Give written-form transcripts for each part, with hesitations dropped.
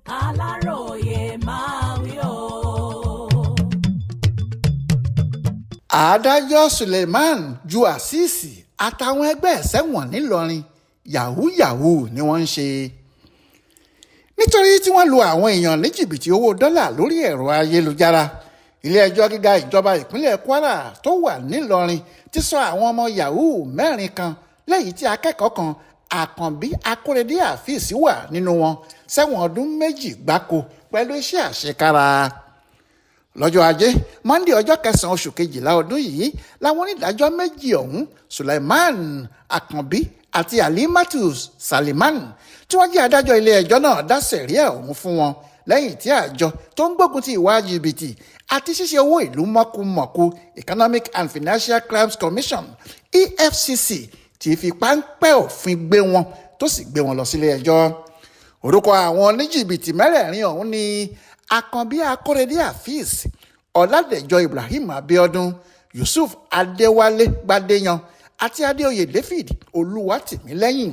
Aláròyé máa wí o. Adajọ Suleman ju Azeez àtàwọn ẹgbẹ́ Sẹwọn nílọrin yahoo ni wọ́n ń ṣe. Nítorí tí wọ́n lu àwọn èèyàn ní jìbìtì owó dọ́là lórí ẹ̀rọ ayélujára, ilé-ẹjọ́ gíga ìjọba ìpínlẹ̀ Kwara tó wà nílọrin ti sọ àwọn ọmọ yahoo mẹ́rin kan lẹ́yìn tí akẹ́kọ̀ọ́ kan Àkànbí Akórèdé Azeez wà nínú wọn sẹ́wọ̀n ọdún 2 gbáko pẹ̀lú iṣẹ́ àṣekára. Lọ́jọ́ ajé Monday ọjọ́ 9 oṣù kejìlá ọdún yìí làwọn onídàájọ́ méjì ọ̀hún Suleman Àkànbí àti Alimatu Saliman tí wọ́n jẹ́ adájọ́ ilé ẹjọ́ náà dá sẹ̀ríà ọ̀hún fún wọn lẹ́yìn tí àjọ tó ń gbógun ti ìwà jìbìtì àti ṣíṣe owó ìlú mọ̀kùmọ̀kù Economic and Financial Crimes Commission EFCC ti fi páńpẹ́ òfin gbé wọn tó sì gbé wọn lọ sílé ẹjọ́. Orúkọ àwọn oníjìbìtì mẹ́rẹ̀ẹ̀rin ọ̀hún ni Àkànbí Akórèdé Azeez, Ọládẹ̀jọ Ibrahim Abíọ́dún, Yusuf Adéwálé Gbádéyan àti Adéoyè David Olúwatìmílẹ́yìn.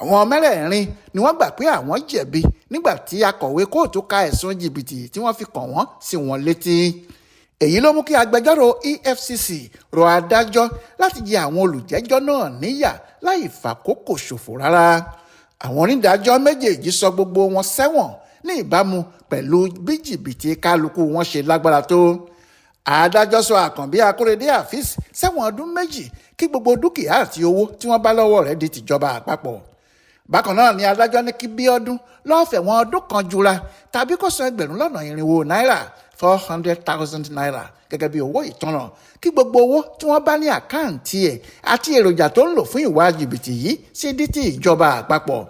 Àwọn mẹ́rẹ̀ẹ̀rin ni wọ́n gbà pé àwọn jẹ̀bi nígbà tí akọ̀wé kóòtù ka ẹ̀sùn jìbìtì tí wọ́n fi kàn wọ́n sí wọn létí. Èyí ló mú kí agbẹjọ́rò EFCC rọ adájọ́ láti jẹ àwọn olùjẹ́jọ́ náà níyà láì fàkókò ṣòfò rárá. Àwọn onídàájọ́ méjèèjì sọ gbogbo wọn sẹ́wọ̀n ní ìbámu pẹ̀lú bí jìbìtì kálukú wọn ṣe lágbára tó. Adájọ́ sọ Àkànbí Akórèdé Azeez sẹ́wọ̀n ọdún 2 kí gbogbo dúkìá àti owó tí wọ́n bá lọ́wọ́ rẹ̀ di tìjọba àpapọ̀. Bákan náà ni adájọ́ ní kí Bíọ́dún lọ́ọ́ fẹ̀wọ̀n ọdún kan jura tàbí kó san $400,000 400,000 naira gẹ́gẹ́ bí owó ìtanràn kí gbogbo owó tí wọ́n bá ní àkáǹtì ẹ̀ àti èròjà tó ń lò fún ìwà jìbìtì yìí sì di ti ìjọba àpapọ̀.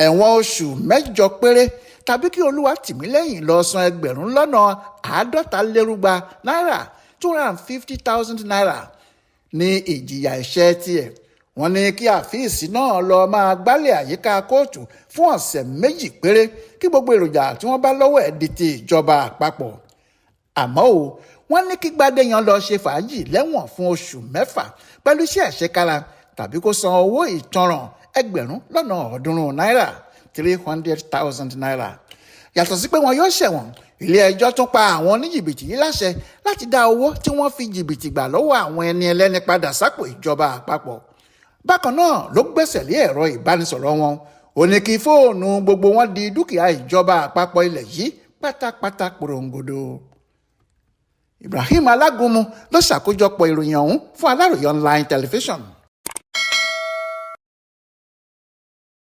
Ẹ̀wọ̀n oṣù 8 péré tàbí kí Olúwatìmílẹ́yìn lọ san $50,000 náírà 250,000 naira ní ìjìyà ẹ̀ṣẹ̀ tiẹ̀. Wọ́n ní kí Azeez náà lọ máa gbálẹ̀ àyíká kóòtù fún ọ̀sẹ̀ 2 péré kí gbogbo èròjà tí wọ́n bá lọ́wọ́ ẹ̀ di ti ìjọba àpapọ̀. Àmọ́ wọ́n ní kí Gbádéyan lọ ṣe fàájì lẹ́wọ̀n fún oṣù 6 pẹ̀lú iṣẹ́ àṣekára tàbí kó san owó ìtanràn $100,000 náírà 300,000 naira. Yàtọ̀ sí pé wọn yóò ṣẹ̀wọ̀n, ilé ẹjọ́ tún pa àwọn oníjìbìtì yìí láṣẹ láti dá owó tí wọ́n fi jìbìtì gbà lọ́wọ́ àwọn ẹni ẹlẹ́ni padà sápò ìjọba àpapọ̀. Bákan náà ló gbẹ́sẹ̀ lé ẹ̀rọ ìbánisọ̀rọ̀ wọn. Ó ní kí fóònù gbogbo wọn di dúkìá ìjọba àpapọ̀ ilẹ̀ yìí pátápátá porongodo. Ibrahim Alágúnmu ló ṣàkójọpọ̀ ìròyìn ọ̀hún fún Aláròyé online television.